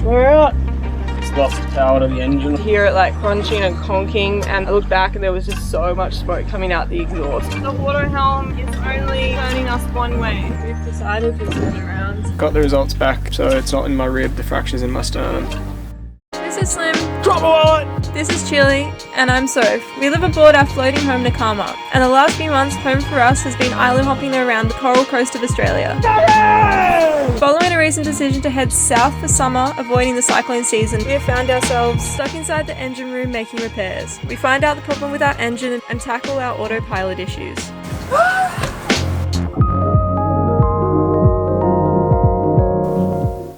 We're out. It's lost the power to the engine. You hear it like crunching and conking, and I looked back and there was just so much smoke coming out the exhaust. The auto helm is only turning us one way. We've decided to turn around. Got the results back, so it's not in my rib, the fracture's in my sternum. This is Slim. Drop a wallet! This is Chili, and I'm Soph. We live aboard our floating home Nakama, and the last few months home for us has been island hopping around the coral coast of Australia. Following a recent decision to head south for summer, avoiding the cyclone season, we have found ourselves stuck inside the engine room making repairs. We find out the problem with our engine and tackle our autopilot issues.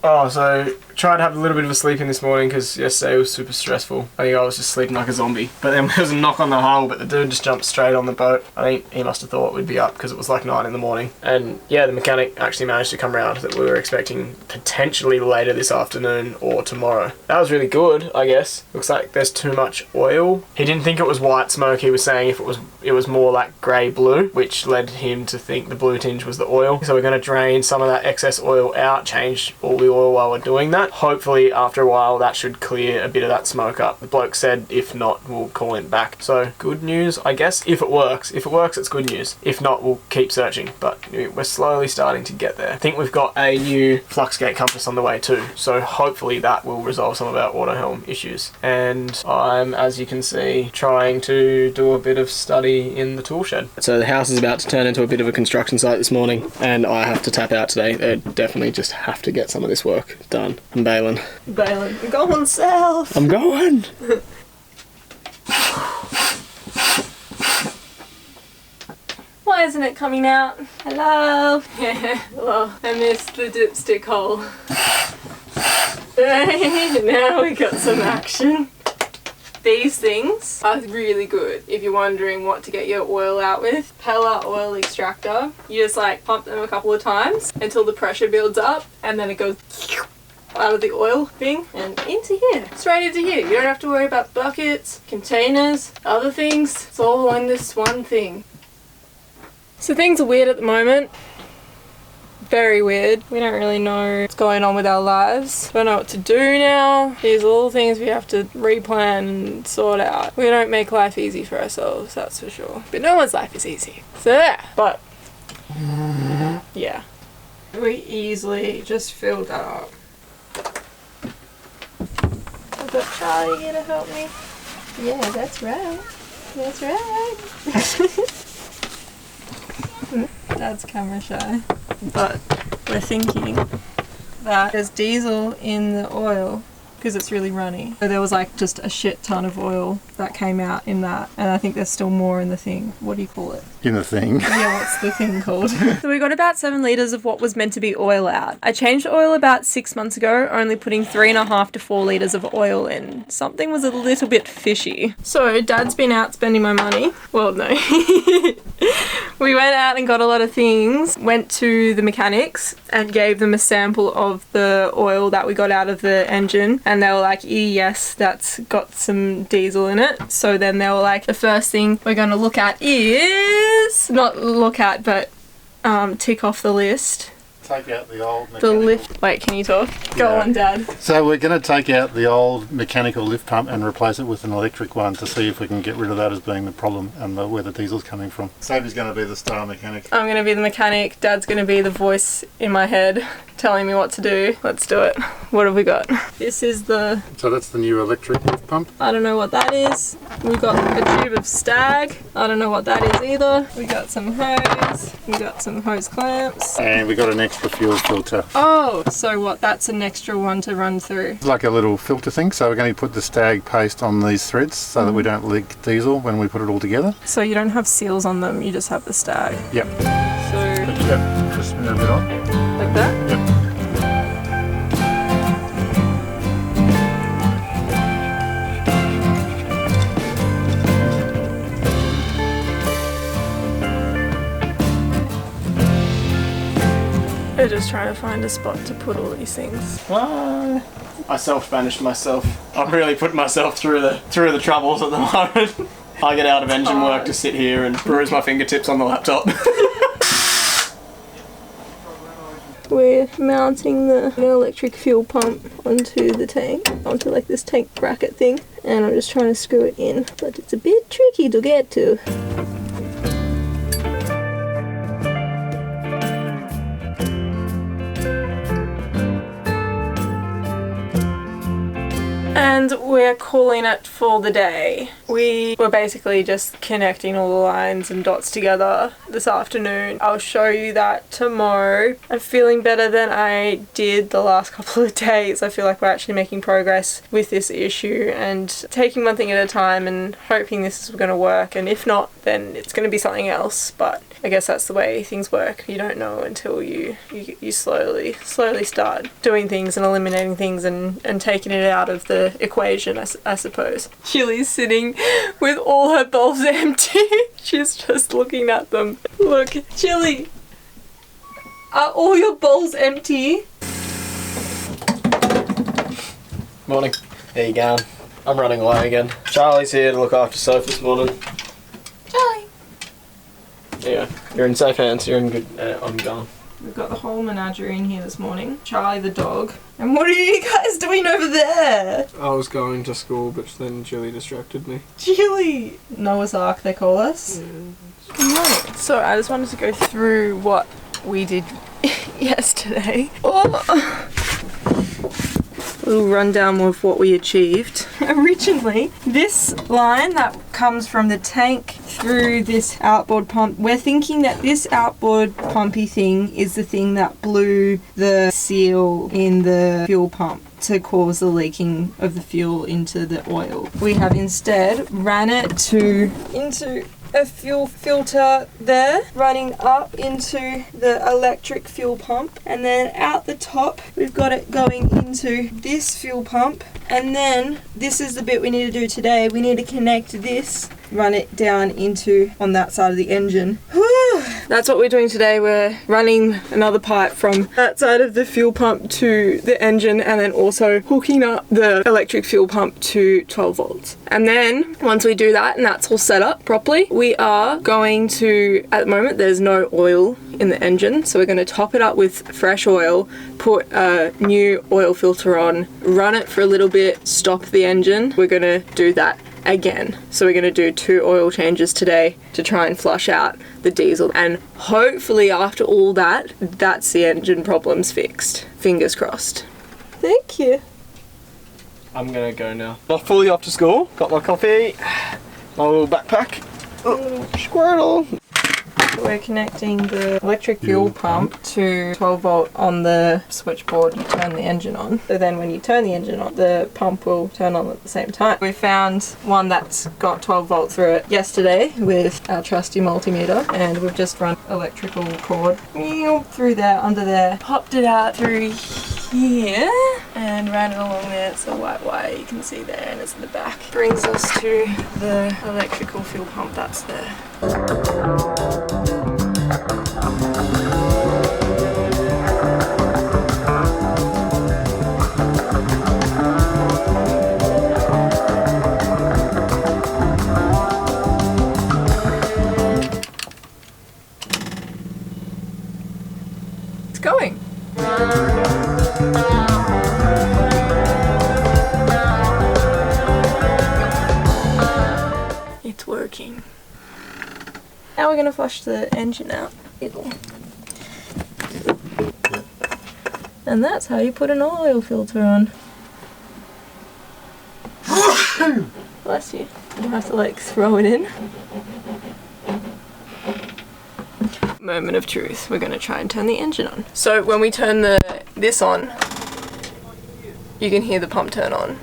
Oh, so tried to have a little bit of a sleep in this morning because yesterday was super stressful. I think I was just sleeping like a zombie. But then there was a knock on the hull, but the dude just jumped straight on the boat. I think he must have thought we'd be up because it was like 9 in the morning. And yeah, the mechanic actually managed to come round that we were expecting potentially later this afternoon or tomorrow. That was really good, I guess. Looks like there's too much oil. He didn't think it was white smoke. He was saying it was more like grey-blue, which led him to think the blue tinge was the oil. So we're going to drain some of that excess oil out, change all the oil while we're doing that. Hopefully after a while that should clear a bit of that smoke up. The bloke said if not, we'll call him back. So good news, I guess, if it works. If it works, it's good news. If not, we'll keep searching, but we're slowly starting to get there. I think we've got a new fluxgate compass on the way too, so hopefully that will resolve some of our auto helm issues. And I'm, as you can see, trying to do a bit of study in the tool shed. So the house is about to turn into a bit of a construction site this morning, and I have to tap out today. They definitely just have to get some of this work done. I'm bailing. Bailing. Go on, Soph. I'm going. Why isn't it coming out? Hello. Yeah, well, I missed the dipstick hole. Now we got some action. These things are really good if you're wondering what to get your oil out with. Pella oil extractor. You just like pump them a couple of times until the pressure builds up, and then it goes out of the oil thing and into here, straight into here. You don't have to worry about buckets, containers, other things. It's all on this one thing. So things are weird at the moment. Very weird. We don't really know what's going on with our lives. Don't know what to do now. These are all things we have to replan and sort out. We don't make life easy for ourselves, that's for sure. But no one's life is easy. So yeah, but yeah. We easily just filled that up. I've got Charlie here to help me. Yeah, that's right. That's right. Dad's camera shy. But we're thinking that there's diesel in the oil because it's really runny. So there was like just a shit ton of oil that came out in that, and I think there's still more in the thing. What do you call it? In the thing. Yeah, what's the thing called? So we got about 7 litres of what was meant to be oil out. I changed the oil about 6 months ago, only putting 3.5 to 4 litres of oil in. Something was a little bit fishy. So Dad's been out spending my money. Well, no. We went out and got a lot of things, went to the mechanics and gave them a sample of the oil that we got out of the engine, and they were like, yes, that's got some diesel in it. So then they were like, the first thing we're going to look at is, not look at, but tick off the list. Take out the old mechanical... The lift... Wait, can you talk? Go on, Dad. So we're going to take out the old mechanical lift pump and replace it with an electric one to see if we can get rid of that as being the problem and where the diesel's coming from. Sophie's going to be the star mechanic. I'm going to be the mechanic. Dad's going to be the voice in my head telling me what to do. Let's do it. What have we got? This is the... So that's the new electric lift pump. I don't know what that is. We've got a tube of Stag. I don't know what that is either. We got some hose. We got some hose clamps. And we got an extra fuel filter. Oh, so what? That's an extra one to run through. It's like a little filter thing, so we're going to put the Stag paste on these threads so that we don't leak diesel when we put it all together. So you don't have seals on them, you just have the Stag. Yep. So... Yep, just spin it a bit on. Like that? Yep. We're just trying to find a spot to put all these things. I self-banished myself. I'm really putting myself through the troubles at the moment. I get out of engine work to sit here and bruise my fingertips on the laptop. we're mounting the electric fuel pump onto the tank, onto like this tank bracket thing, and I'm just trying to screw it in, but it's a bit tricky to get to. And we're calling it for the day. We were basically just connecting all the lines and dots together this afternoon. I'll show you that tomorrow. I'm feeling better than I did the last couple of days. I feel like we're actually making progress with this issue and taking one thing at a time and hoping this is going to work. And if not, then it's going to be something else. But I guess that's the way things work. You don't know until you slowly start doing things and eliminating things and taking it out of the equation, I suppose. Chili's sitting with all her bowls empty. She's just looking at them. Look, Chili, are all your bowls empty? Morning. There you go. I'm running away again. Charlie's here to look after Soph this morning. Charlie. Yeah, you're in safe hands. You're in good. I'm gone. We've got the whole menagerie in here this morning. Charlie the dog. And what are you guys doing over there? I was going to school, but then Julie distracted me. Julie! Noah's Ark, they call us. Yeah. Good morning. So I just wanted to go through what we did yesterday. Oh. A little rundown of what we achieved. Originally, this line that comes from the tank through this outboard pump, we're thinking that this outboard pumpy thing is the thing that blew the seal in the fuel pump to cause the leaking of the fuel into the oil. We have instead ran it into a fuel filter there, running up into the electric fuel pump, and then out the top we've got it going into this fuel pump, and then this is the bit we need to do today. We need to connect this, run it down into on that side of the engine. That's what we're doing today. We're running another pipe from that side of the fuel pump to the engine, and then also hooking up the electric fuel pump to 12 volts. And then once we do that and that's all set up properly, we are going to, at the moment there's no oil in the engine, so we're going to top it up with fresh oil, put a new oil filter on, run it for a little bit, stop the engine. We're going to do that again. So we're going to do 2 oil changes today to try and flush out the diesel, and hopefully after all that, that's the engine problems fixed. Fingers crossed. Thank you. I'm gonna go now. Not fully off to school. Got my coffee, my little backpack. Oh, squirtle. We're connecting the electric fuel pump to 12 volt on the switchboard. You turn the engine on. So then when you turn the engine on, the pump will turn on at the same time. We found one that's got 12 volt through it yesterday with our trusty multimeter, and we've just run electrical cord through there, under there, popped it out through here and ran it along there. It's a white wire you can see there, and it's in the back. Brings us to the electrical fuel pump that's there. It's going. It's working. Now we're going to flush the engine out. And that's how you put an oil filter on. Bless you. You have to like throw it in. Moment of truth. We're going to try and turn the engine on. So when we turn this on, you can hear the pump turn on.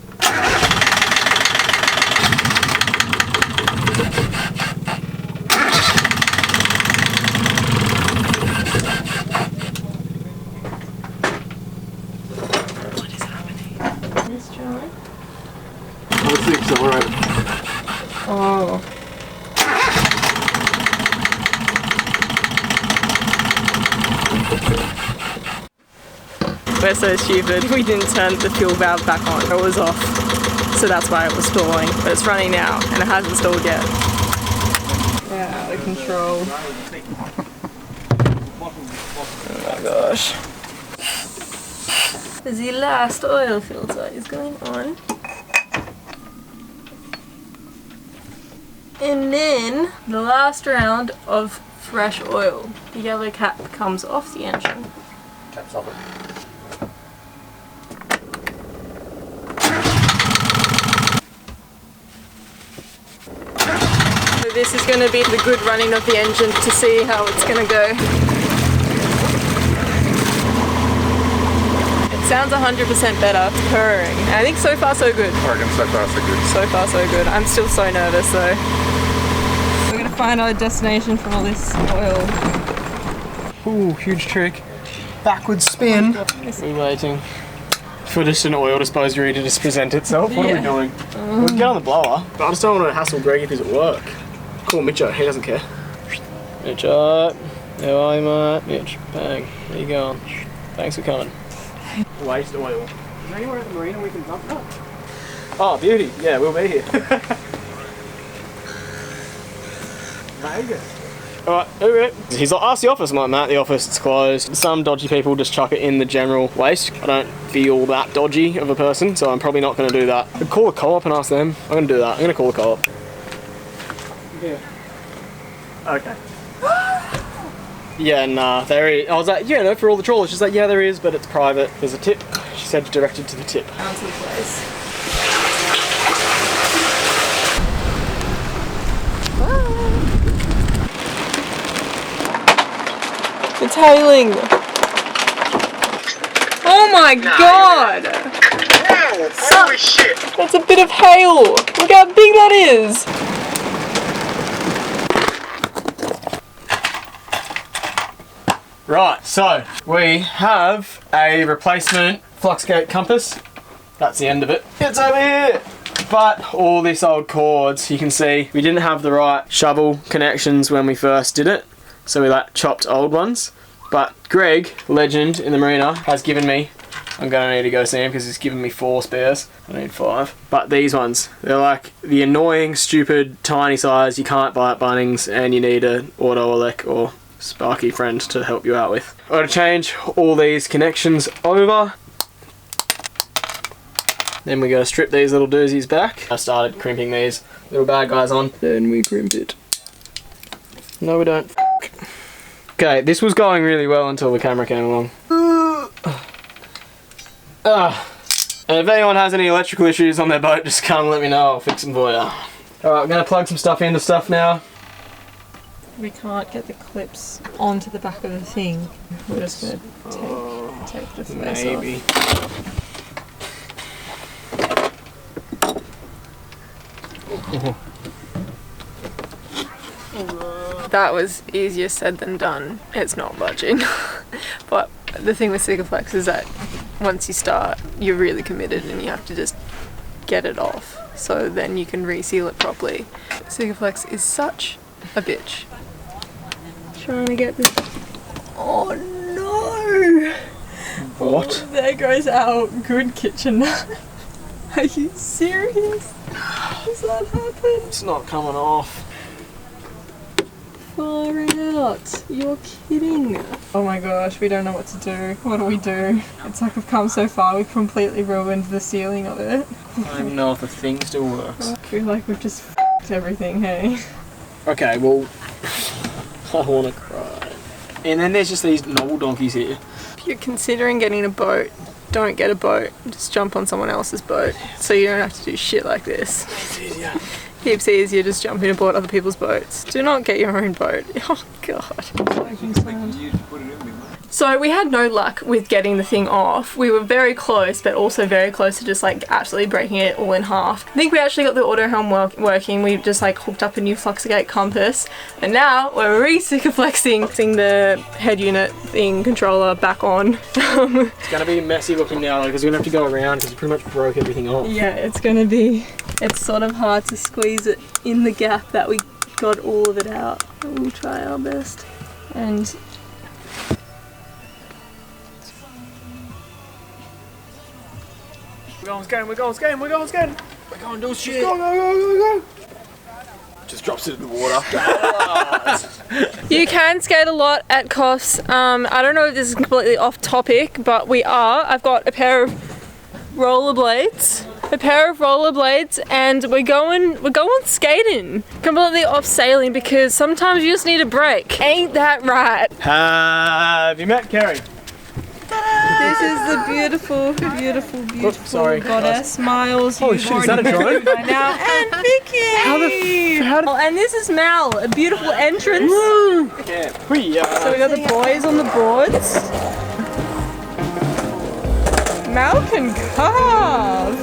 Oh. We're so stupid. We didn't turn the fuel valve back on. It was off. So that's why it was stalling. But it's running now and it hasn't stalled yet. Yeah, out of control. Oh my gosh. The last oil filter is going on. And then the last round of fresh oil. The yellow cap comes off the engine. Caps off it. So this is going to be the good running of the engine to see how it's going to go. It sounds 100% better. It's purring. I think so far so good. I reckon so far so good. So far so good. I'm still so nervous though. We're going to find our destination from all this oil. Ooh, huge trick. Backward spin. We're waiting for just an oil disposer to just present itself. What are we doing? We'll get on the blower. But I just don't want to hassle Greg if he's at work. Call Mitcho, he doesn't care. Mitcho, how are you, mate? Mitch, bang. There you go. Thanks for coming. Waste oil. Is there anywhere at the marina we can dump that? Oh, beauty. Yeah, we'll be here. Vegas. Alright, okay. He's like, ask the office. I'm like, Matt, the office is closed. Some dodgy people just chuck it in the general waste. I don't feel that dodgy of a person, so I'm probably not going to do that. I'd call a co-op and ask them. I'm going to do that. I'm going to call a co-op. Yeah. Okay. Yeah, nah, there is. I was like, yeah, no, for all the trawlers. She's like, yeah, there is, but it's private. There's a tip. She said directed to the tip. Down to the place. It's hailing. Oh my god! Wow, holy shit! That's a bit of hail. Look how big that is. Right, so we have a replacement fluxgate compass. That's the end of it. It's over here! But all this old cords, you can see we didn't have the right shovel connections when we first did it. So we like chopped old ones. But Greg, legend in the marina, has given me, I'm gonna need to go see him because he's given me 4 spares. I need 5. But these ones, they're like the annoying, stupid, tiny size you can't buy at Bunnings and you need an auto elec or Sparky friend to help you out with. I'm gonna change all these connections over. Then we gotta strip these little doozies back. I started crimping these little bad guys on. Then we crimp it. No, we don't. Okay, this was going really well until the camera came along. And if anyone has any electrical issues on their boat, just come let me know, I'll fix them for you. Alright, I'm gonna plug some stuff into stuff now. We can't get the clips onto the back of the thing. We're just gonna take the face Maybe. That was easier said than done. It's not budging. But the thing with Sikaflex is that once you start, you're really committed and you have to just get it off. So then you can reseal it properly. Sikaflex is such a bitch. Trying to get this. Oh no! What? There goes our good kitchen knife. Are you serious? Does that happen? It's not coming off. Far out. You're kidding. Oh my gosh, we don't know what to do. What do we do? It's like we've come so far, we've completely ruined the sealing of it. I don't even know if the thing still works. I feel like we've just f***ed everything, hey? Okay, well, I wanna cry. And then there's just these noble donkeys here. If you're considering getting a boat, don't get a boat. Just jump on someone else's boat so you don't have to do shit like this. It's easier. Heaps easier just jumping aboard other people's boats. Do not get your own boat. Oh god. So we had no luck with getting the thing off. We were very close, but also very close to just like absolutely breaking it all in half. I think we actually got the auto helm working. We just like hooked up a new fluxgate compass, and now we're re-Sikaflexing the head unit thing controller back on. It's gonna be messy looking now because we're gonna have to go around because we pretty much broke everything off. Yeah, it's gonna be. It's sort of hard to squeeze it in the gap that we got all of it out. We'll try our best. And we're going skating, we're going skating, we're going skating. We're going to do shit. go, go, go, go, go. Just drops it in the water. You can skate a lot at Coffs. I don't know if this is completely off topic, but we are. I've got a pair of rollerblades. And we're going skating. Completely off sailing because sometimes you just need a break. Ain't that right? Have you met Kerry? This is the beautiful goddess. Miles, Holy you've shit, is that a already drone? met by now. And Vicky! And this is Mel, a beautiful entrance. So we got the boys on the boards. Mel can carve.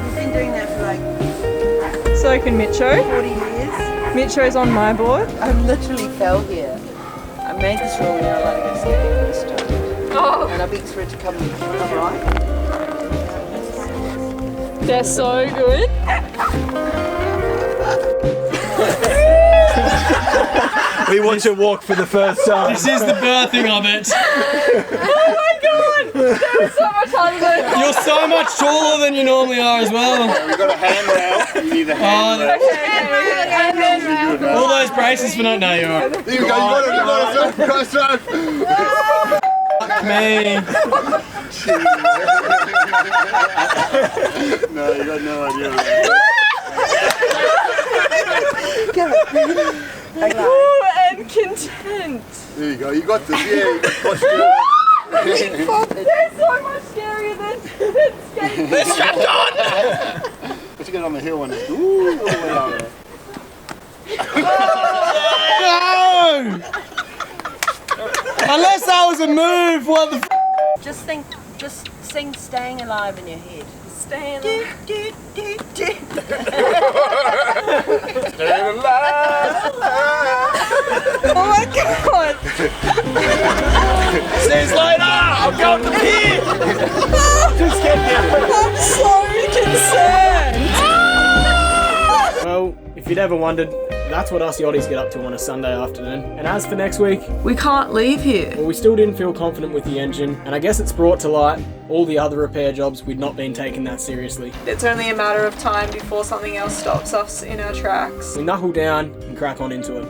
We've been doing that for like So can Mitcho. 40 years. Mitcho's on my board. I literally fell here. I made this rule when I allowed to go skating on the stone. Oh, And I begged for it to come right. they're so good. We watch her walk for the first time. This is the birthing of it. Oh my god! That was so much harder. You're so much taller than you normally are as well. We've got a handrail. You need a handrail. All those braces for no. No, you're alright. There you go. You got it. You got it. Me. No, you got no idea. Ooh, and content. There you go. You got this. Yeah, you got posture. They're so much scarier than skating. They're strapped on. But you get on the hill and ooh, all the way down there. No! Unless that was a move, what the f? Just sing Staying Alive in your head. Staying alive. Oh my god! See you later! I'm going to the pier! Just get here. I'm so concerned! Well, if you'd ever wondered, that's what us yachties get up to on a Sunday afternoon. And as for next week, We can't leave here. well, we still didn't feel confident with the engine, and I guess it's brought to light all the other repair jobs we'd not been taking that seriously. It's only a matter of time before something else stops us in our tracks. We knuckle down and crack on into it.